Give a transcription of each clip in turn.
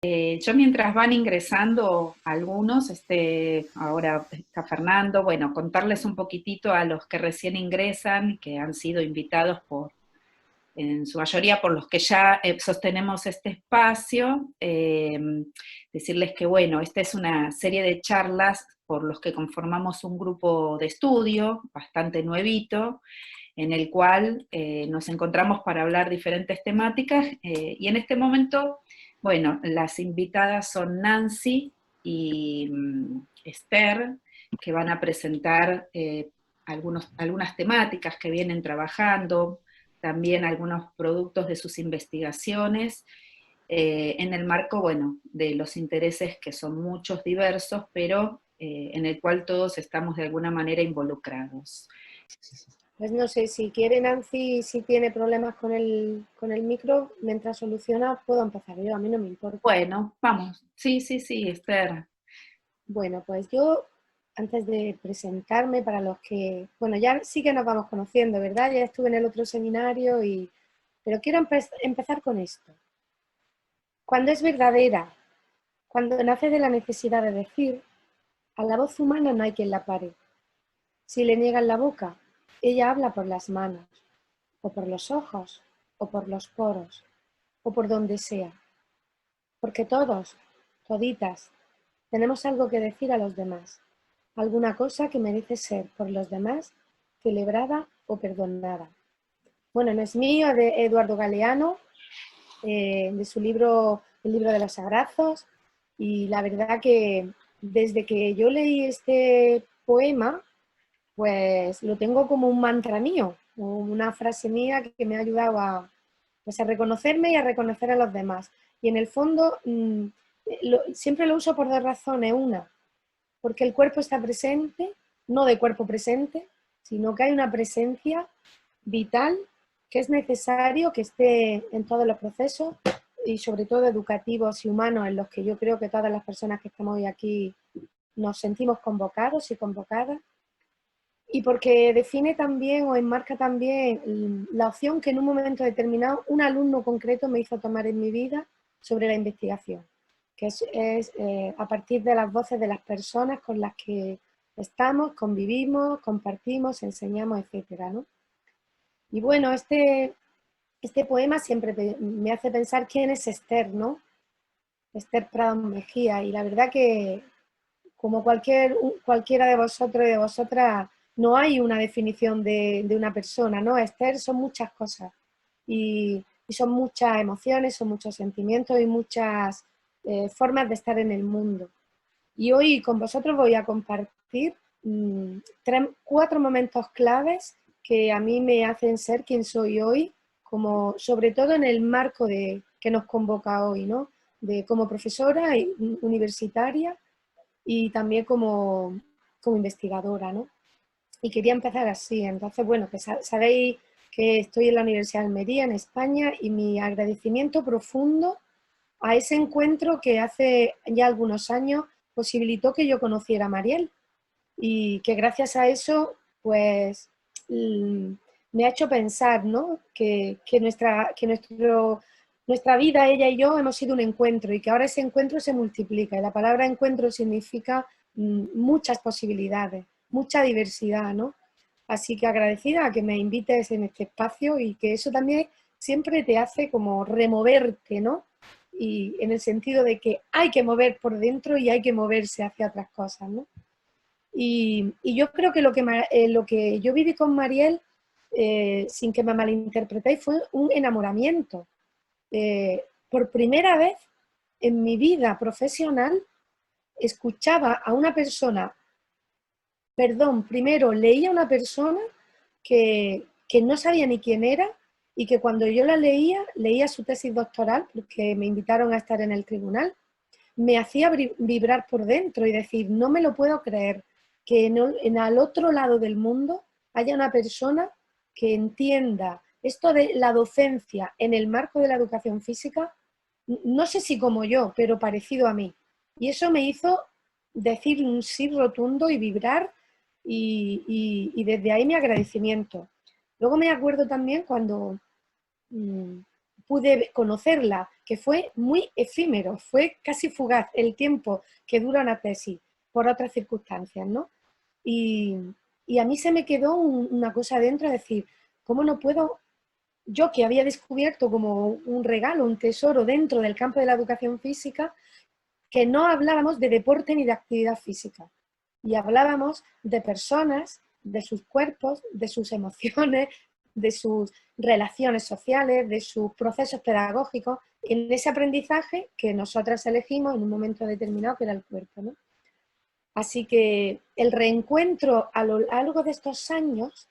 Yo mientras van ingresando algunos, ahora está Fernando, bueno, contarles un poquitito a los que recién ingresan, que han sido invitados en su mayoría por los que ya sostenemos este espacio, decirles que bueno, esta es una serie de charlas por los que conformamos un grupo de estudio bastante nuevito, en el cual nos encontramos para hablar diferentes temáticas, y en este momento, bueno, las invitadas son Nancy y Esther, que van a presentar algunas temáticas que vienen trabajando, también algunos productos de sus investigaciones, en el marco, bueno, de los intereses que son muchos, diversos, pero en el cual todos estamos de alguna manera involucrados. Pues no sé, si quiere Nancy, si tiene problemas con el micro, mientras soluciona, puedo empezar yo, a mí no me importa. Bueno, vamos. Sí, Esther. Bueno, pues yo, antes de presentarme, para los que, bueno, ya sí que nos vamos conociendo, ¿verdad? Ya estuve en el otro seminario, pero quiero empezar con esto. Cuando es verdadera, cuando nace de la necesidad de decir, a la voz humana no hay quien la pare. Si le niegan la boca, ella habla por las manos, o por los ojos, o por los poros, o por donde sea. Porque todos, toditas, tenemos algo que decir a los demás, alguna cosa que merece ser por los demás celebrada o perdonada. Bueno, no es mío, es de Eduardo Galeano, de su libro El libro de los abrazos, y la verdad que desde que yo leí este poema, pues lo tengo como un mantra mío, una frase mía que me ha ayudado pues a reconocerme y a reconocer a los demás. Y en el fondo siempre lo uso por dos razones. Una, porque el cuerpo está presente, no de cuerpo presente, sino que hay una presencia vital que es necesario que esté en todos los procesos y sobre todo educativos y humanos en los que yo creo que todas las personas que estamos hoy aquí nos sentimos convocados y convocadas. Y porque define también o enmarca también la opción que en un momento determinado un alumno concreto me hizo tomar en mi vida sobre la investigación, que es a partir de las voces de las personas con las que estamos, convivimos, compartimos, enseñamos, etcétera, ¿no? Y bueno, este poema siempre me hace pensar quién es Esther, ¿no? Esther Prado Mejía, y la verdad que como cualquiera de vosotros y de vosotras, no hay una definición de una persona, ¿no? Esther son muchas cosas y son muchas emociones, son muchos sentimientos y muchas formas de estar en el mundo. Y hoy con vosotros voy a compartir 4 momentos claves que a mí me hacen ser quien soy hoy, como, sobre todo en el marco que nos convoca hoy, ¿no? Como profesora universitaria y también como investigadora, ¿no? Y quería empezar así. Entonces, bueno, que sabéis que estoy en la Universidad de Almería, en España, y mi agradecimiento profundo a ese encuentro que hace ya algunos años posibilitó que yo conociera a Mariel y que gracias a eso, pues, me ha hecho pensar, ¿no? Nuestra vida, ella y yo, hemos sido un encuentro y que ahora ese encuentro se multiplica. Y la palabra encuentro significa muchas posibilidades, mucha diversidad, ¿no? Así que agradecida a que me invites en este espacio y que eso también siempre te hace como removerte, ¿no? Y en el sentido de que hay que mover por dentro y hay que moverse hacia otras cosas, ¿no? Y yo creo que lo que yo viví con Mariel, sin que me malinterpretéis, fue un enamoramiento. Por primera vez en mi vida profesional escuchaba a una persona, primero leía a una persona que no sabía ni quién era y que cuando yo leía su tesis doctoral, porque me invitaron a estar en el tribunal, me hacía vibrar por dentro y decir, no me lo puedo creer, que al otro lado del mundo haya una persona que entienda esto de la docencia en el marco de la educación física, no sé si como yo, pero parecido a mí. Y eso me hizo decir un sí rotundo y vibrar y desde ahí mi agradecimiento. Luego me acuerdo también cuando pude conocerla, que fue muy efímero, fue casi fugaz el tiempo que dura una tesis, por otras circunstancias, ¿no? Y, y a mí se me quedó una cosa dentro, de decir, ¿cómo no puedo? Yo que había descubierto como un regalo, un tesoro dentro del campo de la educación física, que no hablábamos de deporte ni de actividad física. Y hablábamos de personas, de sus cuerpos, de sus emociones, de sus relaciones sociales, de sus procesos pedagógicos, en ese aprendizaje que nosotras elegimos en un momento determinado, que era el cuerpo, ¿no? Así que el reencuentro a lo largo de estos años,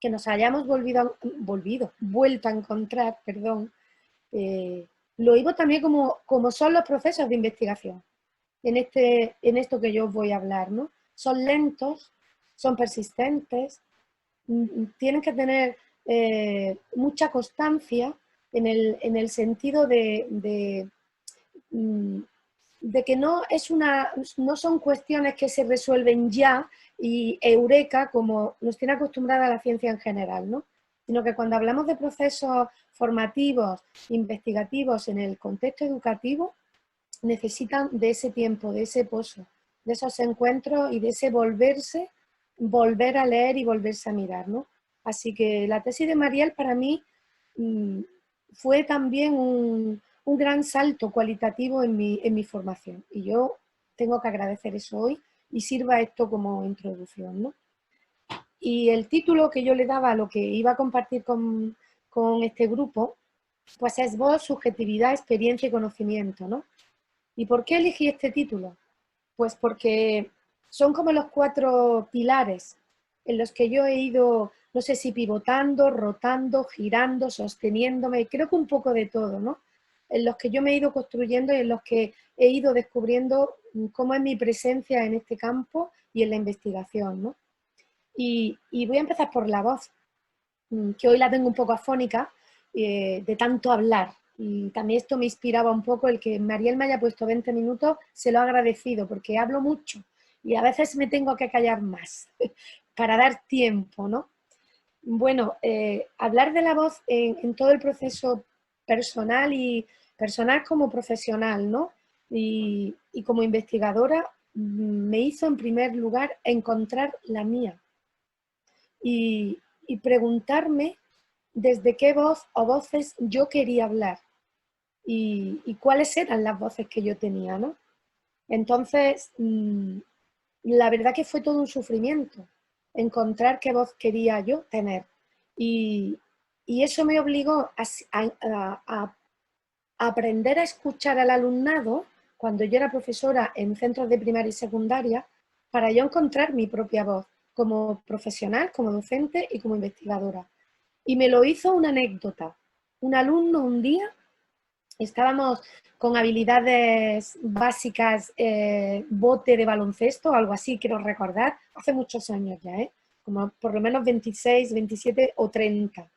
que nos hayamos vuelto a encontrar, perdón, lo vivo también como son los procesos de investigación en esto que yo os voy a hablar, ¿no? Son lentos, son persistentes, tienen que tener mucha constancia en el sentido de que no son cuestiones que se resuelven ya y eureka como nos tiene acostumbrada la ciencia en general, ¿no? Sino que cuando hablamos de procesos formativos, investigativos en el contexto educativo, necesitan de ese tiempo, de ese pozo, de esos encuentros y de ese volver a leer y volverse a mirar, ¿no? Así que la tesis de Mariel para mí fue también un gran salto cualitativo en mi formación. Y yo tengo que agradecer eso hoy y sirva esto como introducción, ¿no? Y el título que yo le daba a lo que iba a compartir con este grupo, pues es voz, subjetividad, experiencia y conocimiento, ¿no? ¿Y por qué elegí este título? Pues porque son como los 4 pilares en los que yo he ido, no sé si pivotando, rotando, girando, sosteniéndome, creo que un poco de todo, ¿no? En los que yo me he ido construyendo y en los que he ido descubriendo cómo es mi presencia en este campo y en la investigación, ¿no? Y voy a empezar por la voz, que hoy la tengo un poco afónica, de tanto hablar. Y también esto me inspiraba un poco, el que Mariel me haya puesto 20 minutos, se lo he agradecido, porque hablo mucho y a veces me tengo que callar más para dar tiempo, ¿no? Bueno, hablar de la voz en todo el proceso personal y personal como profesional, ¿no? Y como investigadora me hizo en primer lugar encontrar la mía y preguntarme desde qué voz o voces yo quería hablar y cuáles eran las voces que yo tenía, ¿no? Entonces, la verdad que fue todo un sufrimiento encontrar qué voz quería yo tener. Y, y eso me obligó a aprender a escuchar al alumnado cuando yo era profesora en centros de primaria y secundaria, para yo encontrar mi propia voz como profesional, como docente y como investigadora. Y me lo hizo una anécdota. Un alumno un día, estábamos con habilidades básicas, bote de baloncesto, algo así, quiero recordar, hace muchos años ya, como por lo menos 26, 27 o 30.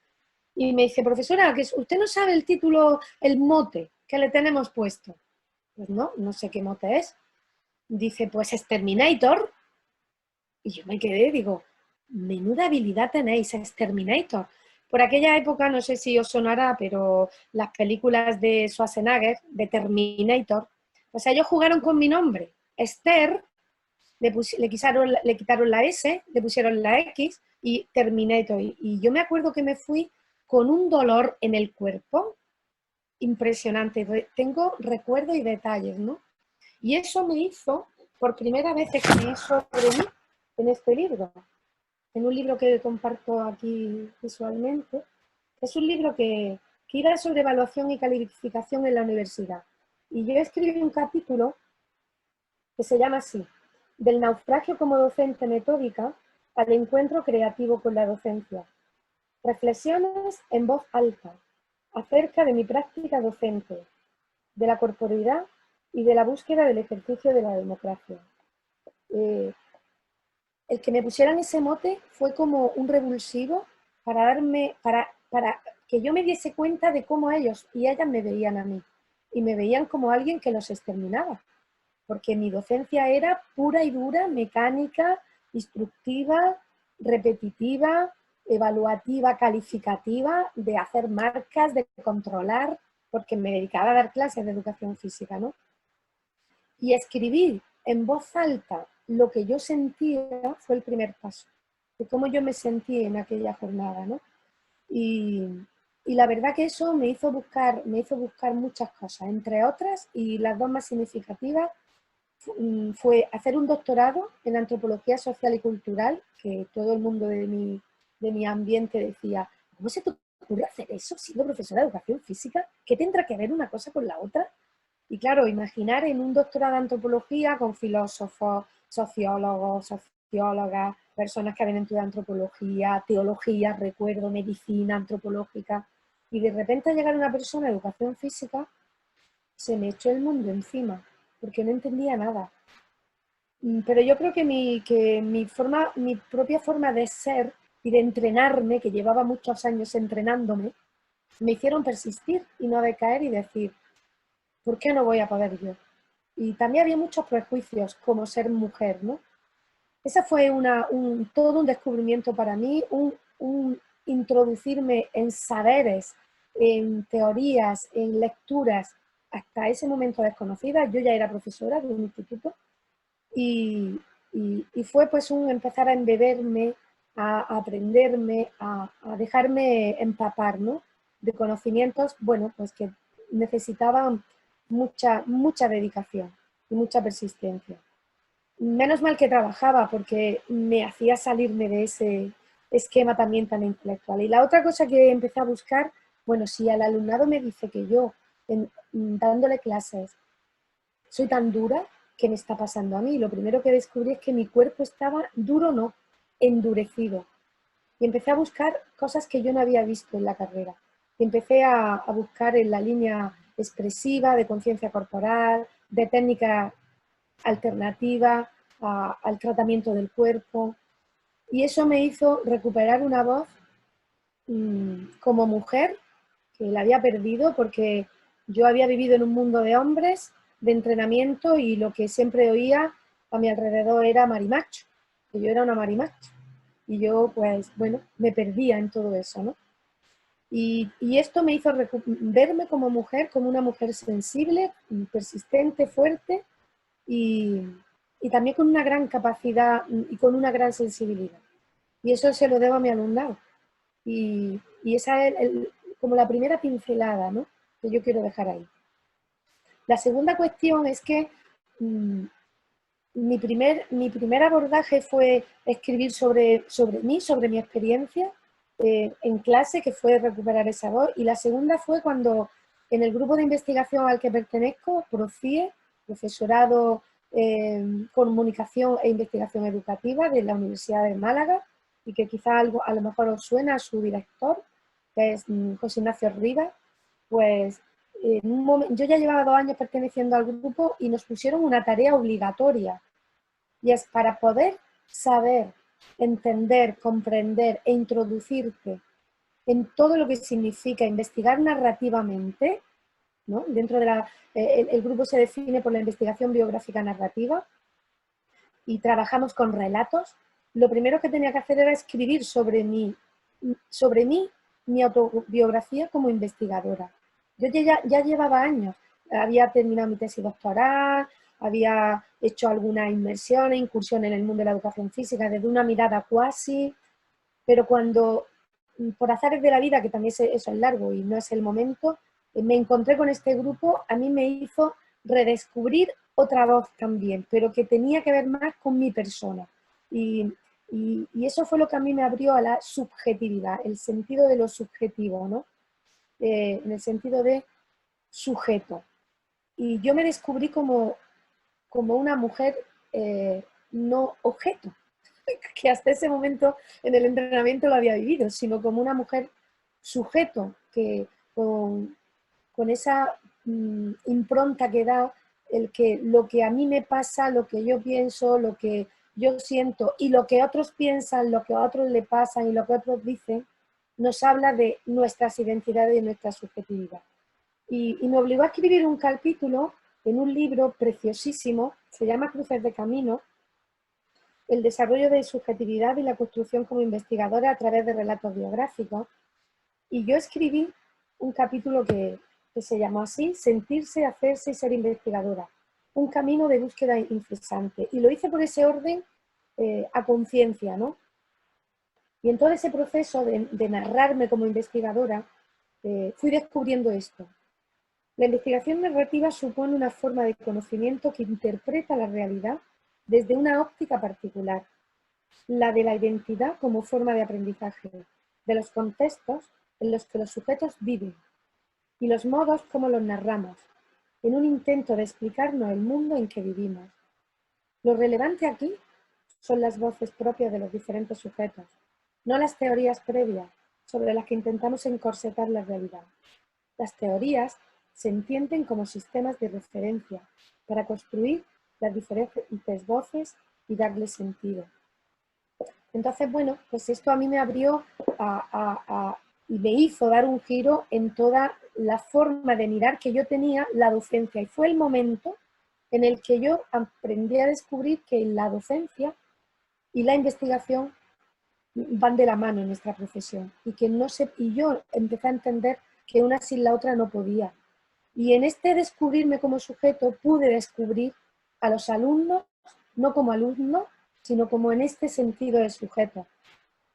Y me dice, profesora, que usted no sabe el título, el mote que le tenemos puesto. Pues no, no sé qué mote es. Dice, pues es Terminator. Y yo me quedé, digo, menuda habilidad tenéis, es Terminator. Por aquella época, no sé si os sonará, pero las películas de Schwarzenegger, de Terminator, o sea, ellos jugaron con mi nombre. Esther, le quitaron la S, le pusieron la X y Terminator. Y yo me acuerdo que me fui con un dolor en el cuerpo impresionante. Tengo recuerdos y detalles, ¿no? Y eso me hizo, por primera vez, escribir sobre mí en este libro, en un libro que comparto aquí visualmente. Es un libro que iba sobre evaluación y calificación en la universidad. Y yo escribí un capítulo que se llama así, del naufragio como docente metódica al encuentro creativo con la docencia. Reflexiones en voz alta acerca de mi práctica docente, de la corporeidad y de la búsqueda del ejercicio de la democracia. El que me pusieran ese mote fue como un revulsivo para que yo me diese cuenta de cómo ellos y ellas me veían a mí. Y me veían como alguien que los exterminaba. Porque mi docencia era pura y dura, mecánica, instructiva, repetitiva, evaluativa, calificativa, de hacer marcas, de controlar, porque me dedicaba a dar clases de educación física, ¿no? Y escribir en voz alta lo que yo sentía fue el primer paso, de cómo yo me sentí en aquella jornada, ¿no? Y, y la verdad que eso me hizo buscar muchas cosas, entre otras, y las dos más significativas, fue hacer un doctorado en antropología social y cultural, que todo el mundo de mi ambiente decía, ¿cómo se te ocurre hacer eso siendo profesora de educación física? ¿Qué tendrá que ver una cosa con la otra? Y claro, imaginar en un doctorado de antropología con filósofos, sociólogos, sociólogas, personas que habían estudiado antropología, teología, recuerdo, medicina antropológica, y de repente llegar una persona de educación física, se me echó el mundo encima, porque no entendía nada. Pero yo creo que mi propia forma de ser y de entrenarme, que llevaba muchos años entrenándome, me hicieron persistir y no decaer y decir, ¿por qué no voy a poder yo? Y también había muchos prejuicios, como ser mujer, ¿no? Esa fue todo un descubrimiento para mí, un introducirme en saberes, en teorías, en lecturas, hasta ese momento desconocidas. Yo ya era profesora de un instituto y, y fue pues un empezar a embeberme, a aprenderme, a dejarme empapar, ¿no? De conocimientos, bueno, pues que necesitaban mucha dedicación y mucha persistencia. Menos mal que trabajaba porque me hacía salirme de ese esquema también tan intelectual. Y la otra cosa que empecé a buscar, bueno, si al alumnado me dice que yo, dándole clases, soy tan dura, ¿qué me está pasando a mí? Lo primero que descubrí es que mi cuerpo estaba duro, no, endurecido. Y empecé a buscar cosas que yo no había visto en la carrera. Y empecé a buscar en la línea expresiva, de conciencia corporal, de técnica alternativa al tratamiento del cuerpo. Y eso me hizo recuperar una voz como mujer, que la había perdido porque yo había vivido en un mundo de hombres, de entrenamiento, y lo que siempre oía a mi alrededor era marimacho, que yo era una marimacho. Y yo, pues, bueno, me perdía en todo eso, ¿no? Y esto me hizo verme como mujer, como una mujer sensible, persistente, fuerte, y, y también con una gran capacidad y con una gran sensibilidad. Y eso se lo debo a mi alumnado. Y esa es como la primera pincelada, ¿no?, que yo quiero dejar ahí. La segunda cuestión es que mi primer abordaje fue escribir sobre mí, sobre mi experiencia en clase, que fue recuperar esa voz. Y la segunda fue cuando en el grupo de investigación al que pertenezco, PROCIE, Profesorado Comunicación e Investigación Educativa de la Universidad de Málaga, y que quizá algo, a lo mejor os suena a su director, que es José Ignacio Rivas. Pues en un momento, yo ya llevaba 2 años perteneciendo al grupo y nos pusieron una tarea obligatoria, y es para poder saber, entender, comprender e introducirte en todo lo que significa investigar narrativamente, ¿no? Dentro de el grupo se define por la investigación biográfica narrativa y trabajamos con relatos. Lo primero que tenía que hacer era escribir sobre mí, mi autobiografía como investigadora. Yo ya llevaba años, había terminado mi tesis doctoral, había hecho alguna inmersión e incursión en el mundo de la educación física desde una mirada cuasi, pero cuando, por azares de la vida, que también eso es largo y no es el momento, me encontré con este grupo, a mí me hizo redescubrir otra voz también, pero que tenía que ver más con mi persona. Y eso fue lo que a mí me abrió a la subjetividad, el sentido de lo subjetivo, ¿no? En el sentido de sujeto. Y yo me descubrí como una mujer no objeto, que hasta ese momento en el entrenamiento lo había vivido, sino como una mujer sujeto, que con esa impronta que da el que lo que a mí me pasa, lo que yo pienso, lo que yo siento y lo que otros piensan, lo que a otros le pasa y lo que otros dicen, nos habla de nuestras identidades y nuestra subjetividad. Y me obligó a escribir un capítulo en un libro preciosísimo, se llama Cruces de Camino, el desarrollo de subjetividad y la construcción como investigadora a través de relatos biográficos. Y yo escribí un capítulo que se llamó así, Sentirse, hacerse y ser investigadora. Un camino de búsqueda incesante. Y lo hice por ese orden a conciencia, ¿no? Y en todo ese proceso de narrarme como investigadora, fui descubriendo esto. La investigación narrativa supone una forma de conocimiento que interpreta la realidad desde una óptica particular, la de la identidad como forma de aprendizaje, de los contextos en los que los sujetos viven y los modos como los narramos, en un intento de explicarnos el mundo en que vivimos. Lo relevante aquí son las voces propias de los diferentes sujetos, no las teorías previas sobre las que intentamos encorsetar la realidad. Las teorías se entienden como sistemas de referencia para construir las diferentes voces y darles sentido. Entonces, bueno, pues esto a mí me abrió y me hizo dar un giro en toda la forma de mirar que yo tenía la docencia. Y fue el momento en el que yo aprendí a descubrir que la docencia y la investigación van de la mano en nuestra profesión. Y yo empecé a entender que una sin la otra no podía. Y en este descubrirme como sujeto pude descubrir a los alumnos, no como alumnos, sino como en este sentido de sujeto,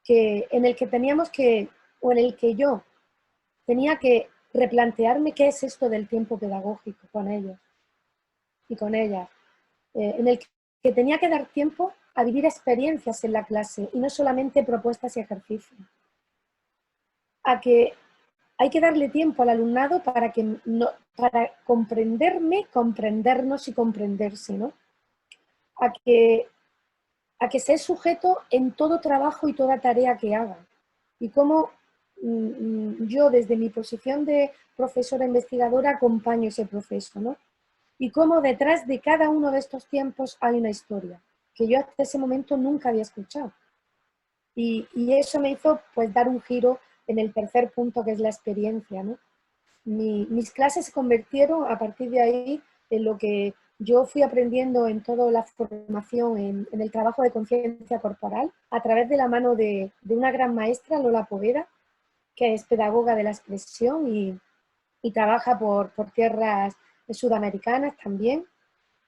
en el que teníamos que, o en el que yo tenía que replantearme qué es esto del tiempo pedagógico con ellos y con ellas, en el que tenía que dar tiempo a vivir experiencias en la clase y no solamente propuestas y ejercicios. A que hay que darle tiempo al alumnado para comprenderme, comprendernos y comprenderse, ¿no? A que sea sujeto en todo trabajo y toda tarea que haga. Y cómo yo desde mi posición de profesora investigadora acompaño ese proceso, ¿no? Y cómo detrás de cada uno de estos tiempos hay una historia que yo hasta ese momento nunca había escuchado. Y eso me hizo pues dar un giro en el tercer punto, que es la experiencia, ¿no? Mis clases se convirtieron a partir de ahí en lo que yo fui aprendiendo en toda la formación en el trabajo de conciencia corporal a través de la mano de una gran maestra, Lola Poveda, que es pedagoga de la expresión y trabaja por tierras sudamericanas también,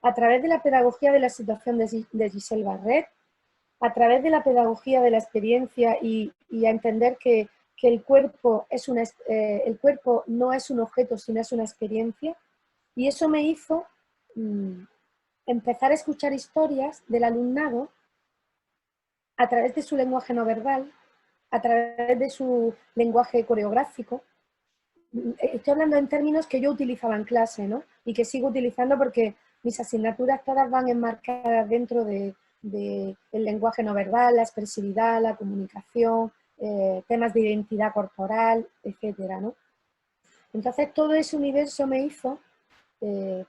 a través de la pedagogía de la situación de Giselle Barret, a través de la pedagogía de la experiencia y a entender que el cuerpo no es un objeto, sino es una experiencia. Y eso me hizo empezar a escuchar historias del alumnado a través de su lenguaje no verbal, a través de su lenguaje coreográfico. Estoy hablando en términos que yo utilizaba en clase, ¿no? Y que sigo utilizando porque mis asignaturas todas van enmarcadas dentro del lenguaje no verbal, la expresividad, la comunicación, temas de identidad corporal, etcétera, ¿no? Entonces todo ese universo me hizo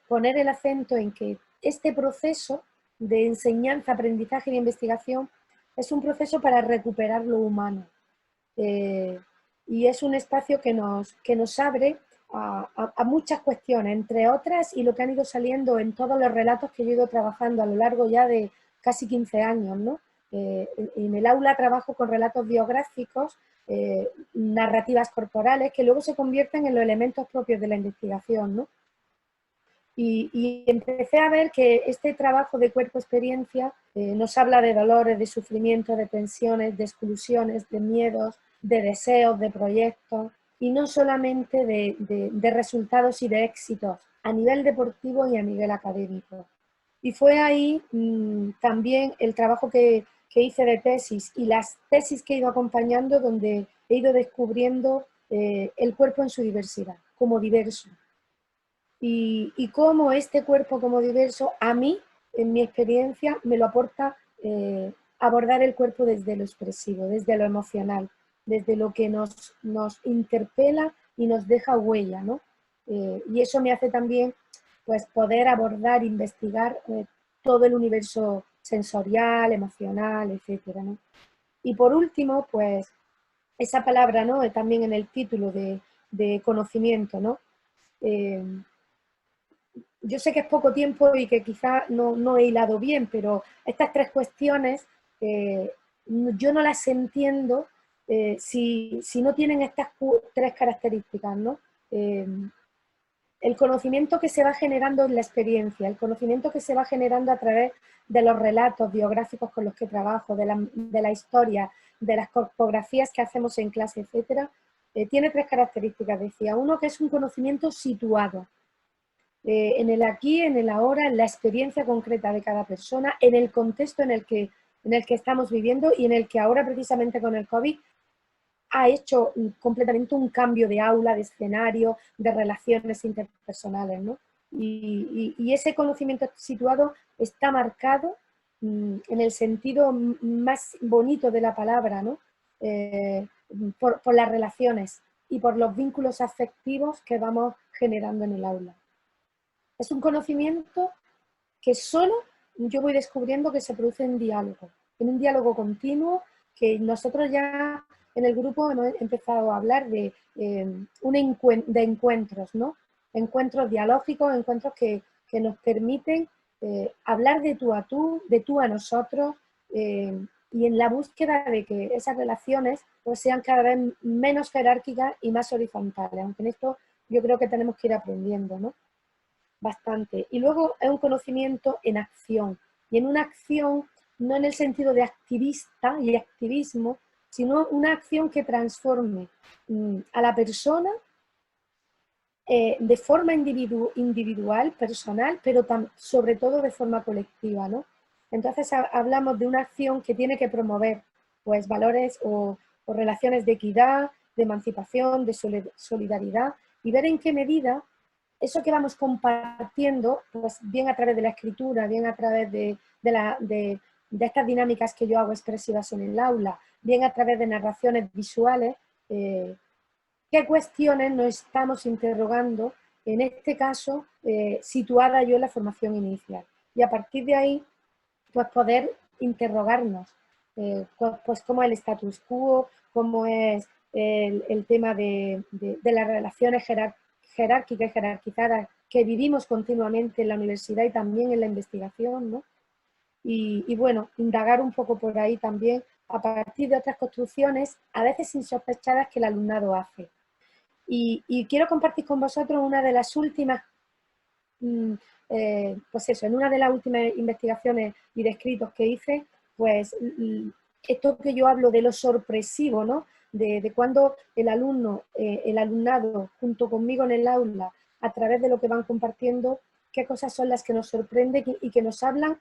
poner el acento en que este proceso de enseñanza, aprendizaje y investigación es un proceso para recuperar lo humano. Y es un espacio que nos abre a muchas cuestiones, entre otras, y lo que han ido saliendo en todos los relatos que yo he ido trabajando a lo largo ya de casi 15 años, ¿no? En el aula trabajo con relatos biográficos, narrativas corporales, que luego se convierten en los elementos propios de la investigación, ¿no? Y empecé a ver que este trabajo de cuerpo-experiencia nos habla de dolores, de sufrimiento, de tensiones, de exclusiones, de miedos, de deseos, de proyectos, y no solamente de resultados y de éxitos a nivel deportivo y a nivel académico. Y fue ahí también el trabajo que hice de tesis y las tesis que he ido acompañando, donde he ido descubriendo el cuerpo en su diversidad, como diverso. Y cómo este cuerpo como diverso, a mí, en mi experiencia, me lo aporta abordar el cuerpo desde lo expresivo, desde lo emocional, desde lo que nos interpela y nos deja huella, ¿no? Y eso me hace también pues, poder abordar, investigar todo el universo sensorial, emocional, etcétera, ¿no? Y por último, pues, esa palabra, ¿no? También en el título de conocimiento, ¿no? Yo sé que es poco tiempo y que quizá no he hilado bien, pero estas tres cuestiones yo no las entiendo si no tienen estas tres características, ¿no? El conocimiento que se va generando en la experiencia, el conocimiento que se va generando a través de los relatos biográficos con los que trabajo, de la historia, de las corpografías que hacemos en clase, etcétera, tiene tres características, decía. Uno, que es un conocimiento situado, en el aquí, en el ahora, en la experiencia concreta de cada persona, en el contexto en el que estamos viviendo y en el que ahora, precisamente con el COVID, ha hecho completamente un cambio de aula, de escenario, de relaciones interpersonales, ¿no? Y ese conocimiento situado está marcado en el sentido más bonito de la palabra, ¿no? Por las relaciones y por los vínculos afectivos que vamos generando en el aula. Es un conocimiento que solo yo voy descubriendo que se produce en un diálogo continuo, que nosotros ya en el grupo hemos empezado a hablar de encuentros, ¿no? Encuentros dialógicos, encuentros que nos permiten hablar de tú a nosotros, y en la búsqueda de que esas relaciones pues, sean cada vez menos jerárquicas y más horizontales, aunque en esto yo creo que tenemos que ir aprendiendo, ¿no? Bastante. Y luego es un conocimiento en acción, y en una acción no en el sentido de activista y activismo, sino una acción que transforme a la persona de forma individual, personal, pero sobre todo de forma colectiva, ¿no? Entonces hablamos de una acción que tiene que promover pues, valores o relaciones de equidad, de emancipación, de solidaridad, y ver en qué medida eso que vamos compartiendo, pues bien a través de la escritura, bien a través de estas dinámicas que yo hago expresivas en el aula, bien a través de narraciones visuales, qué cuestiones nos estamos interrogando, en este caso, situada yo en la formación inicial. Y a partir de ahí, pues poder interrogarnos, pues cómo es el status quo, cómo es el tema de las relaciones jerárquicas y jerarquizadas que vivimos continuamente en la universidad y también en la investigación, ¿no? Y bueno, indagar un poco por ahí también a partir de otras construcciones, a veces insospechadas, que el alumnado hace. Y quiero compartir con vosotros una de las últimas, pues eso, en una de las últimas investigaciones y de escritos que hice, pues esto que yo hablo de lo sorpresivo, ¿no? De cuando el alumnado, junto conmigo en el aula, a través de lo que van compartiendo, qué cosas son las que nos sorprenden y que nos hablan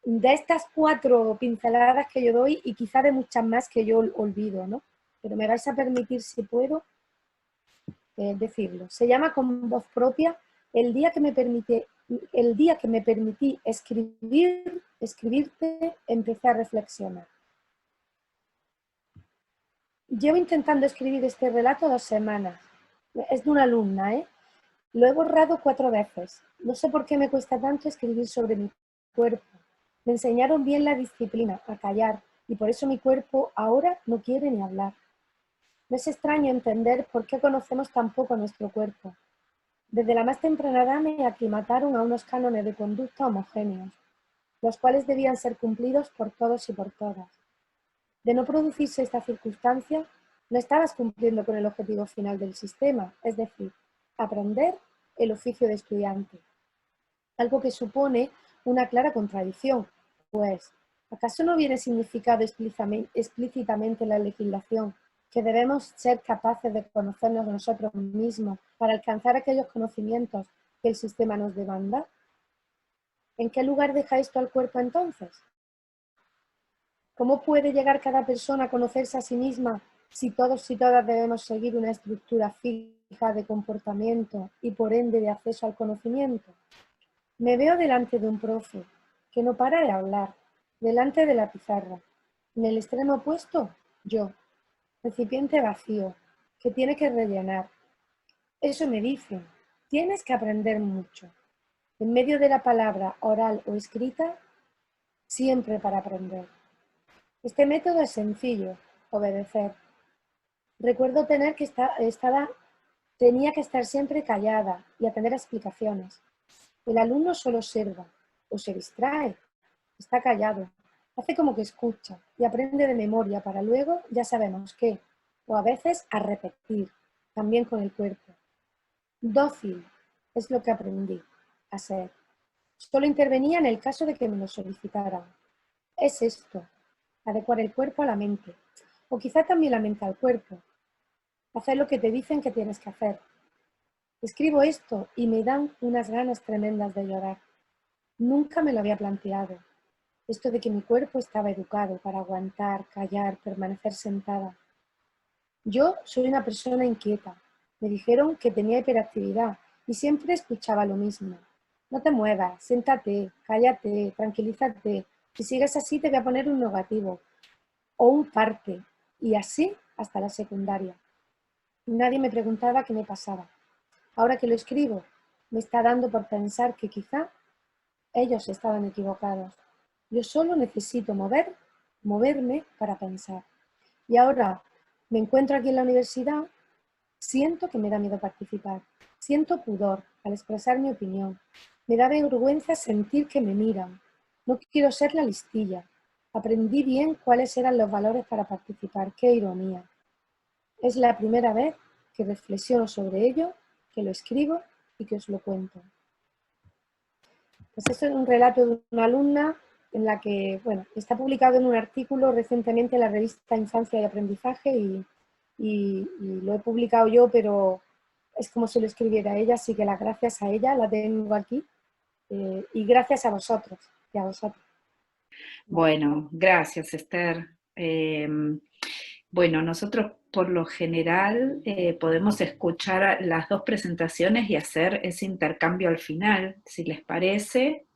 de estas 4 pinceladas que yo doy y quizá de muchas más que yo olvido, ¿no? Pero me vais a permitir, si puedo, decirlo. Se llama Con voz propia, el día que me permití escribirte, empecé a reflexionar. Llevo intentando escribir este relato 2 semanas. Es de una alumna, ¿eh? Lo he borrado 4 veces. No sé por qué me cuesta tanto escribir sobre mi cuerpo. Me enseñaron bien la disciplina, a callar, y por eso mi cuerpo ahora no quiere ni hablar. No es extraño entender por qué conocemos tan poco nuestro cuerpo. Desde la más temprana edad me aclimataron a unos cánones de conducta homogéneos, los cuales debían ser cumplidos por todos y por todas. De no producirse esta circunstancia, no estabas cumpliendo con el objetivo final del sistema, es decir, aprender el oficio de estudiante. Algo que supone una clara contradicción, pues, ¿acaso no viene significado explícitamente en la legislación que debemos ser capaces de conocernos nosotros mismos para alcanzar aquellos conocimientos que el sistema nos demanda? ¿En qué lugar deja esto al cuerpo entonces? ¿Cómo puede llegar cada persona a conocerse a sí misma si todos y todas debemos seguir una estructura fija de comportamiento y por ende de acceso al conocimiento? Me veo delante de un profe que no para de hablar, delante de la pizarra. En el extremo opuesto, yo, recipiente vacío, que tiene que rellenar. Eso me dicen, tienes que aprender mucho. En medio de la palabra oral o escrita, siempre para aprender. Este método es sencillo, obedecer. Recuerdo tenía que estar siempre callada y atender a explicaciones. El alumno solo observa o se distrae, está callado. Hace como que escucha y aprende de memoria para luego ya sabemos qué, o a veces a repetir, también con el cuerpo. Dócil es lo que aprendí a ser. Solo intervenía en el caso de que me lo solicitaran. Es esto, adecuar el cuerpo a la mente, o quizá también la mente al cuerpo. Hacer lo que te dicen que tienes que hacer. Escribo esto y me dan unas ganas tremendas de llorar. Nunca me lo había planteado. Esto de que mi cuerpo estaba educado para aguantar, callar, permanecer sentada. Yo soy una persona inquieta. Me dijeron que tenía hiperactividad y siempre escuchaba lo mismo. No te muevas, siéntate, cállate, tranquilízate. Si sigues así te voy a poner un negativo o un parte. Y así hasta la secundaria. Nadie me preguntaba qué me pasaba. Ahora que lo escribo, me está dando por pensar que quizá ellos estaban equivocados. Yo solo necesito moverme para pensar. Y ahora me encuentro aquí en la universidad, siento que me da miedo participar. Siento pudor al expresar mi opinión. Me da vergüenza sentir que me miran. No quiero ser la listilla. Aprendí bien cuáles eran los valores para participar. ¡Qué ironía! Es la primera vez que reflexiono sobre ello, que lo escribo y que os lo cuento. Pues esto es un relato de una alumna en la que, bueno, está publicado en un artículo recientemente en la revista Infancia y Aprendizaje y lo he publicado yo, pero es como si lo escribiera ella, así que las gracias a ella la tengo aquí y gracias a vosotros y a vosotros. Bueno, gracias, Esther. Bueno, nosotros por lo general podemos escuchar las dos presentaciones y hacer ese intercambio al final, si les parece.